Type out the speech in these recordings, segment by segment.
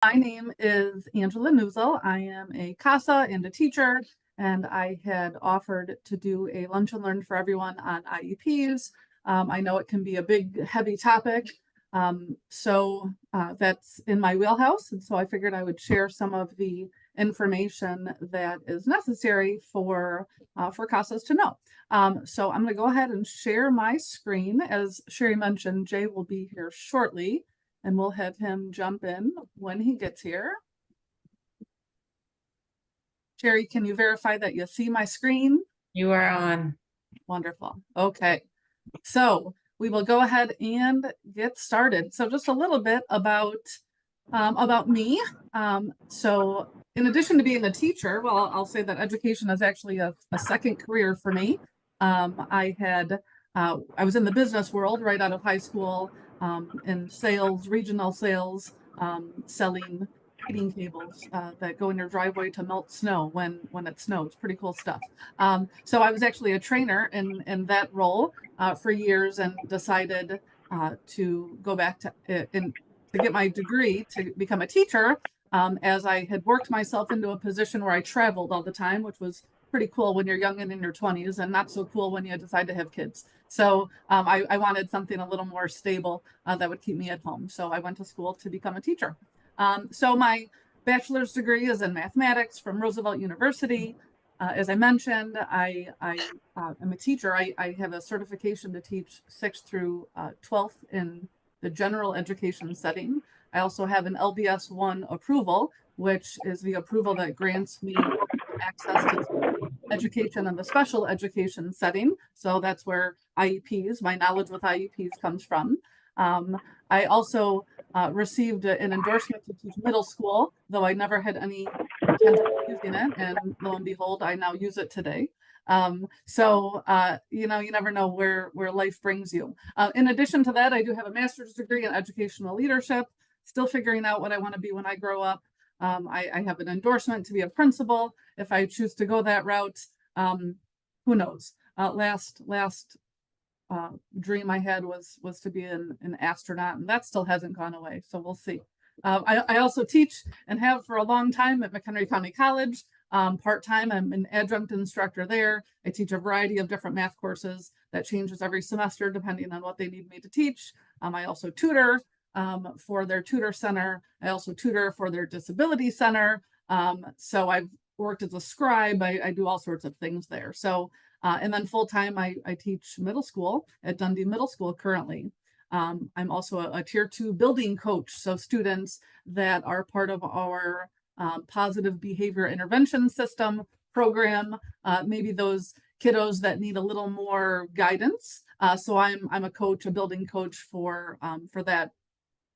My name is Angela Neuzil. I am a CASA and a teacher, and I had offered to do a lunch and learn for everyone on IEPs. I know it can be a big, heavy topic, so that's in my wheelhouse, and so I figured I would share some of the information that is necessary for CASAs to know. So I'm going to go ahead and share my screen. As Sherry mentioned, Jay will be here shortly, and we'll have him jump in when he gets here. Sherry, can you verify that you see my screen? You are on. Wonderful. Okay, so we will go ahead and get started. So just a little bit about me. So in addition to being a teacher, well, I'll say that education is actually a second career for me. I was in the business world right out of high school, in sales, regional sales, selling heating cables that go in your driveway to melt snow when it snows. Pretty cool stuff. So I was actually a trainer in that role for years, and decided to go back to get my degree to become a teacher, as I had worked myself into a position where I traveled all the time, which was pretty cool when you're young and in your 20s, and not so cool when you decide to have kids. So I wanted something a little more stable that would keep me at home. So I went to school to become a teacher. So my bachelor's degree is in mathematics from Roosevelt University. As I mentioned, I am a teacher. I have a certification to teach 6th through 12th in the general education setting. I also have an LBS 1 approval, which is the approval that grants me access to education in the special education setting. So that's where IEPs, my knowledge with IEPs comes from. I also received an endorsement to teach middle school, though I never had any intention of using it. And lo and behold, I now use it today. You never know where life brings you. In addition to that, I do have a master's degree in educational leadership, still figuring out what I want to be when I grow up. I have an endorsement to be a principal if I choose to go that route. Who knows? Last dream I had was to be an astronaut, and that still hasn't gone away. So we'll see. I also teach and have for a long time at McHenry County College. Part-time, I'm an adjunct instructor there. I teach a variety of different math courses that changes every semester depending on what they need me to teach. I also tutor for their tutor center. I also tutor for their disability center. So I've worked as a scribe. I do all sorts of things there. So, and then full-time, I teach middle school at Dundee Middle School currently. I'm also a tier 2 building coach. So students that are part of our positive behavior intervention system program, maybe those kiddos that need a little more guidance. So I'm a coach, a building coach for that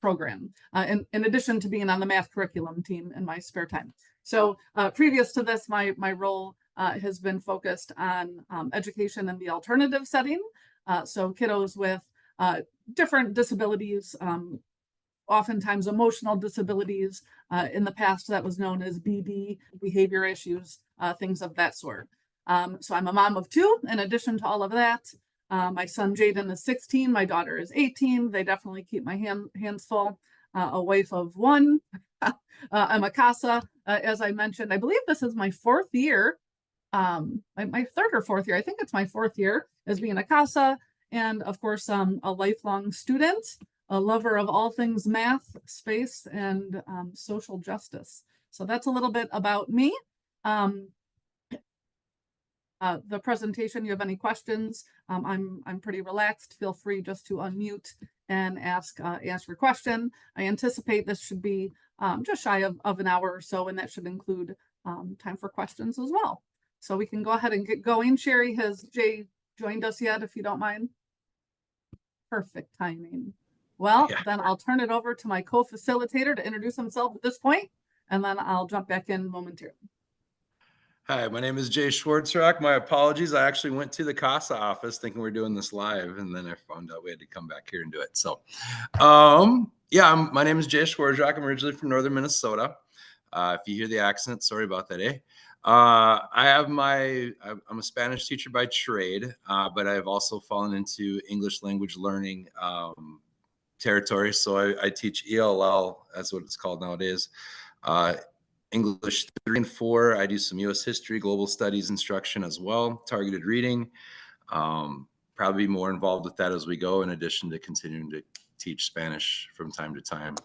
program, in addition to being on the math curriculum team in my spare time. So previous to this, my role has been focused on education in the alternative setting. So kiddos with different disabilities, oftentimes emotional disabilities. In the past, that was known as BD, behavior issues, things of that sort. So I'm a mom of 2. In addition to all of that, my son Jaden is 16. My daughter is 18. They definitely keep my hands full. A wife of 1. I'm a CASA, as I mentioned. I believe this is my 4th year. My 3rd or 4th year. I think it's my 4th year as being a CASA. And of course, a lifelong student, a lover of all things math, space, and social justice. So that's a little bit about me. The presentation, you have any questions? I'm pretty relaxed. Feel free just to unmute and ask your question. I anticipate this should be just shy of an hour or so, and that should include time for questions as well. So we can go ahead and get going. Sherry, has Jay joined us yet, if you don't mind? Perfect timing. Well, yeah. Then I'll turn it over to my co-facilitator to introduce himself at this point, and then I'll jump back in momentarily. Hi, my name is Jay Schwarzrock. My apologies. I actually went to the CASA office thinking we're doing this live, and then I found out we had to come back here and do it. So, my name is Jay Schwarzrock. I'm originally from northern Minnesota. If you hear the accent, sorry about that, eh? I'm a Spanish teacher by trade, but I've also fallen into English language learning territory. So I teach ELL, that's what it's called nowadays. English 3 and 4. I do some U.S. history, global studies instruction as well, targeted reading. Probably more involved with that as we go, in addition to continuing to teach Spanish from time to time.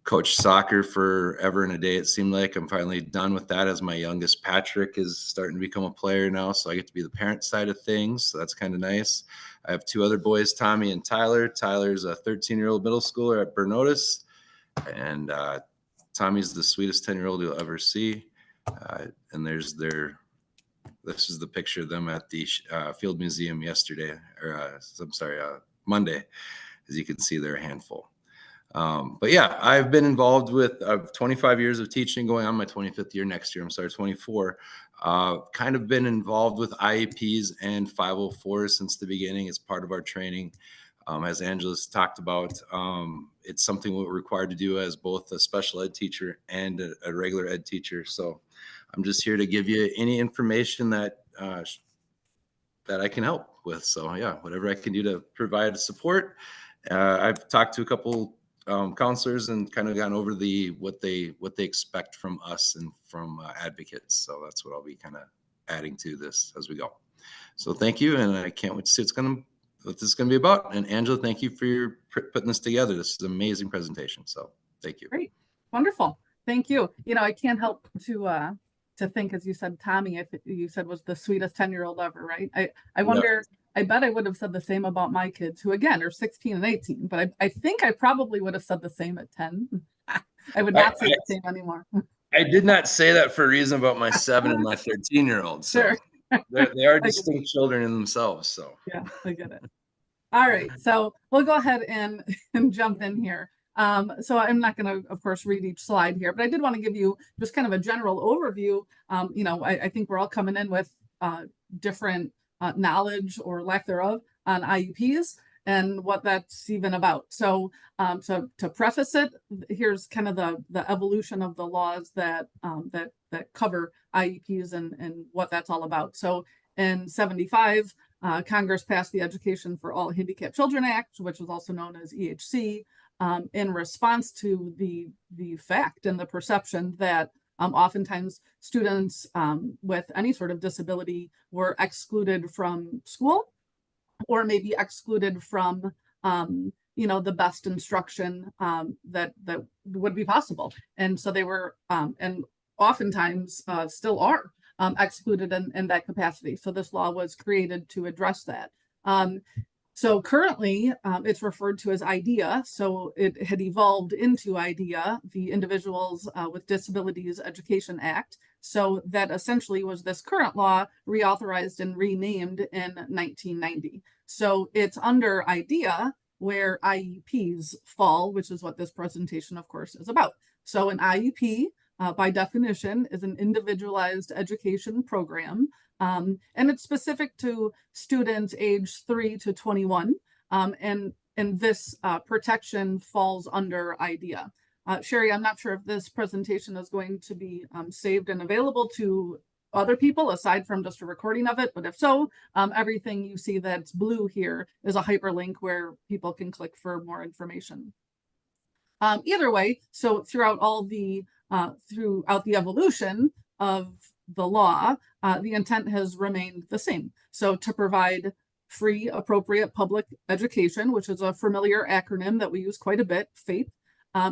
Coached soccer forever and a day, it seemed like. I'm finally done with that, as my youngest Patrick is starting to become a player now, so I get to be the parent side of things, so that's kind of nice. I have 2 other boys, Tommy and Tyler. Tyler's a 13-year-old middle schooler at Bernotis, and Tommy's the sweetest 10-year-old you'll ever see. And this is the picture of them at the Field Museum yesterday, or Monday. As you can see, they're a handful. But yeah, I've been involved with 25 years of teaching, going on my 25th year next year. I'm sorry, 24. Kind of been involved with IEPs and 504s since the beginning. It's part of our training. As Angela's talked about, it's something we're required to do as both a special ed teacher and a regular ed teacher. So I'm just here to give you any information that I can help with. So yeah, whatever I can do to provide support. I've talked to a couple counselors and kind of gone over what they expect from us and from advocates. So that's what I'll be kind of adding to this as we go. So thank you, and I can't wait to see what this is going to be about. And Angela, thank you for putting this together. This is an amazing presentation. So thank you. Great. Wonderful. Thank you. You know, I can't help to think, as you said, Tommy, you said was the sweetest 10-year-old ever, right? I wonder, I bet I would have said the same about my kids, who again are 16 and 18, but I think I probably would have said the same at 10. I would not say the same anymore. I did not say that for a reason about my 7 and my 13-year-old. So sure. they are distinct children in themselves. So yeah, I get it. All right, so we'll go ahead and jump in here. So I'm not going to, of course, read each slide here, but I did want to give you just kind of a general overview. You know, I think we're all coming in with different knowledge or lack thereof on IEPs and what that's even about. So, so to preface it, here's kind of the evolution of the laws that cover IEPs and what that's all about. So in 75, Congress passed the Education for All Handicapped Children Act, which was also known as EHC, in response to the fact and the perception that oftentimes students with any sort of disability were excluded from school, or maybe excluded from you know, the best instruction that would be possible. And so they were, and oftentimes still are, excluded in that capacity. So this law was created to address that. So currently it's referred to as IDEA. So it had evolved into IDEA, the Individuals with Disabilities Education Act. So that essentially was this current law reauthorized and renamed in 1990. So it's under IDEA where IEPs fall, which is what this presentation, of course, is about. So an IEP, by definition, is an individualized education program. And it's specific to students age 3 to 21. And this protection falls under IDEA. Sherry, I'm not sure if this presentation is going to be saved and available to other people aside from just a recording of it, but if so, everything you see that's blue here is a hyperlink where people can click for more information. Either way, so throughout the evolution of the law, the intent has remained the same. So to provide free, appropriate public education, which is a familiar acronym that we use quite a bit, FAPE,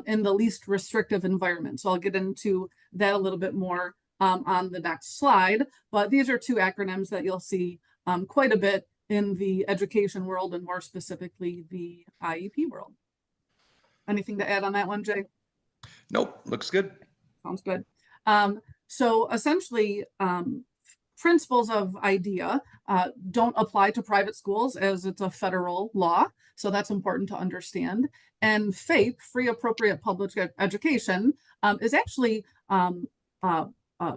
in the least restrictive environment. So I'll get into that a little bit more on the next slide, but these are 2 acronyms that you'll see quite a bit in the education world, and more specifically the IEP world. Anything to add on that one, Jay? Nope, looks good. Sounds good. So essentially, principles of IDEA don't apply to private schools, as it's a federal law. So that's important to understand. And FAPE, Free Appropriate Public Education, is actually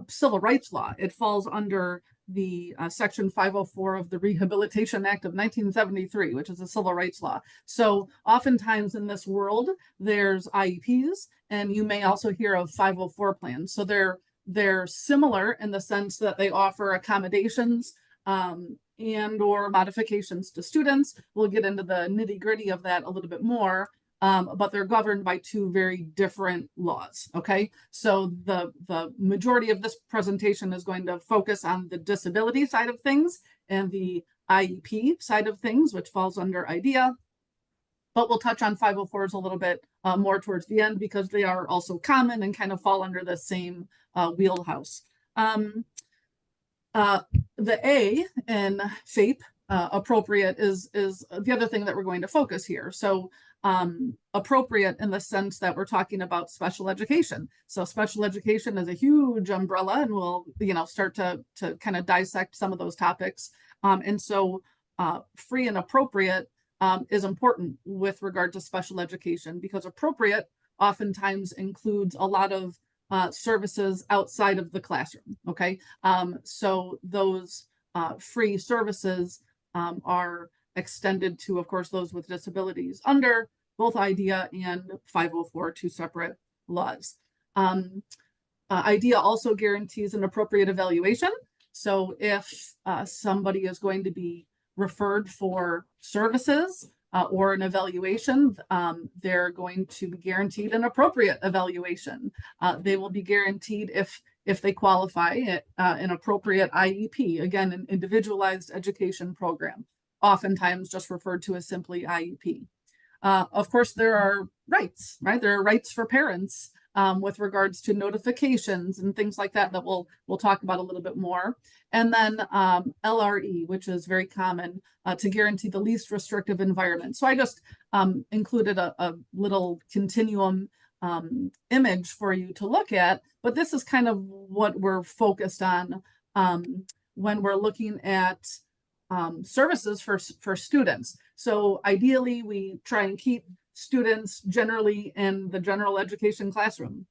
civil rights law. It falls under the Section 504 of the Rehabilitation Act of 1973, which is a civil rights law. So oftentimes in this world, there's IEPs, and you may also hear of 504 plans. So they're similar in the sense that they offer accommodations and or modifications to students. We'll get into the nitty gritty of that a little bit more, but they're governed by two very different laws, okay? So the majority of this presentation is going to focus on the disability side of things and the IEP side of things, which falls under IDEA. But we'll touch on 504s a little bit more towards the end because they are also common and kind of fall under the same wheelhouse. The A in FAPE, appropriate, is the other thing that we're going to focus here. So appropriate in the sense that we're talking about special education. So special education is a huge umbrella, and we'll start to kind of dissect some of those topics. And so free and appropriate is important with regard to special education, because appropriate oftentimes includes a lot of services outside of the classroom, okay? So those free services are extended to, of course, those with disabilities under both IDEA and 504, two separate laws. IDEA also guarantees an appropriate evaluation. So if somebody is going to be referred for services or an evaluation, they're going to be guaranteed an appropriate evaluation. They will be guaranteed, if they qualify, an appropriate IEP, again, an individualized education program, oftentimes just referred to as simply IEP. Of course, there are rights, right? There are rights for parents with regards to notifications and things like that we'll talk about a little bit more. And then LRE, which is very common, to guarantee the least restrictive environment. So I just included a little continuum image for you to look at, but this is kind of what we're focused on when we're looking at services for students. So ideally, we try and keep students generally in the general education classroom.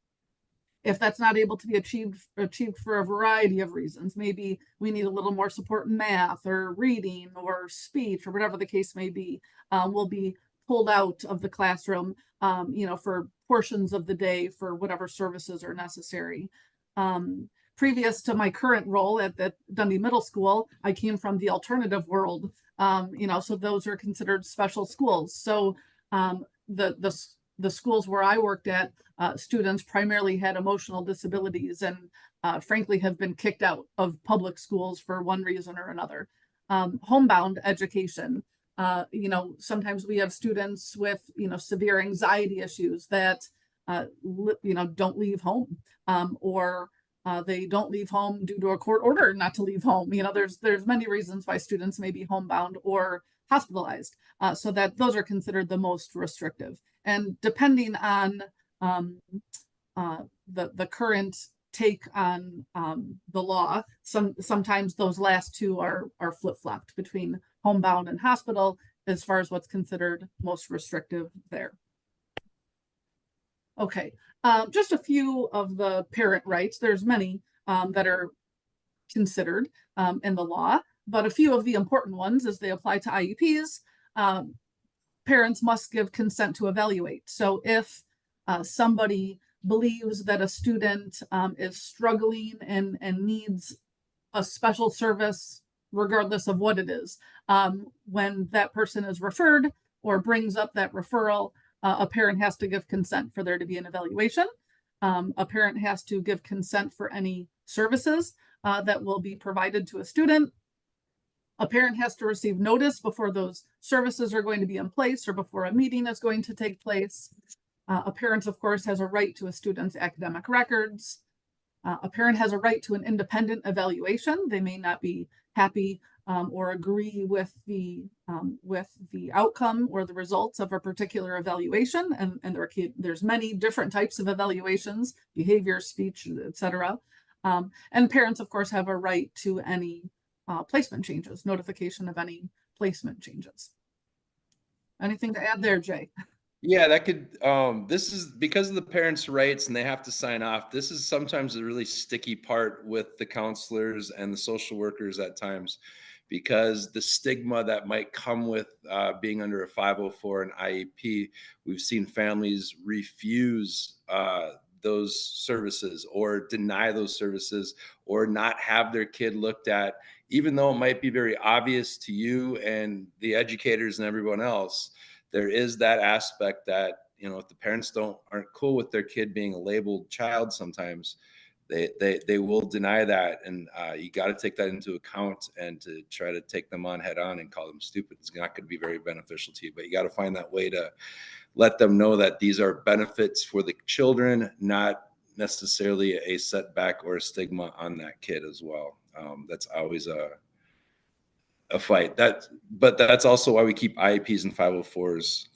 If that's not able to be achieved for a variety of reasons, maybe we need a little more support in math or reading or speech or whatever the case may be, we'll be pulled out of the classroom, for portions of the day for whatever services are necessary. Previous to my current role at Dundee Middle School, I came from the alternative world, so those are considered special schools. So the schools where I worked at, students primarily had emotional disabilities and frankly have been kicked out of public schools for one reason or another. Homebound education, sometimes we have students with, severe anxiety issues that, don't leave home, or they don't leave home due to a court order not to leave home. There's many reasons why students may be homebound or hospitalized, so that those are considered the most restrictive. And depending on the current take on the law, sometimes those last two are flip-flopped between homebound and hospital as far as what's considered most restrictive there. Okay, just a few of the parent rights. There's many that are considered in the law, but a few of the important ones as they apply to IEPs. Parents must give consent to evaluate. So if somebody believes that a student is struggling and needs a special service, regardless of what it is, when that person is referred or brings up that referral, a parent has to give consent for there to be an evaluation. A parent has to give consent for any services that will be provided to a student. A parent has to receive notice before those services are going to be in place or before a meeting is going to take place. A parent, of course, has a right to a student's academic records. A parent has a right to an independent evaluation. They may not be happy or agree with the outcome or the results of a particular evaluation, and there's many different types of evaluations: behavior, speech, etc. And parents, of course, have a right to any placement changes, notification of any placement changes. Anything to add there, Jay? Yeah, that could, this is because of the parents' rights and they have to sign off. This is sometimes a really sticky part with the counselors and the social workers at times, because the stigma that might come with being under a 504 and IEP, we've seen families refuse those services or deny those services or not have their kid looked at, even though it might be very obvious to you and the educators and everyone else. There is that aspect that, if the parents aren't cool with their kid being a labeled child, sometimes they will deny that. And you got to take that into account, and to try to take them on head on and call them stupid is not going to be very beneficial to you. But you got to find that way to let them know that these are benefits for the children, not necessarily a setback or a stigma on that kid as well. That's always a fight. But that's also why we keep IEPs and 504s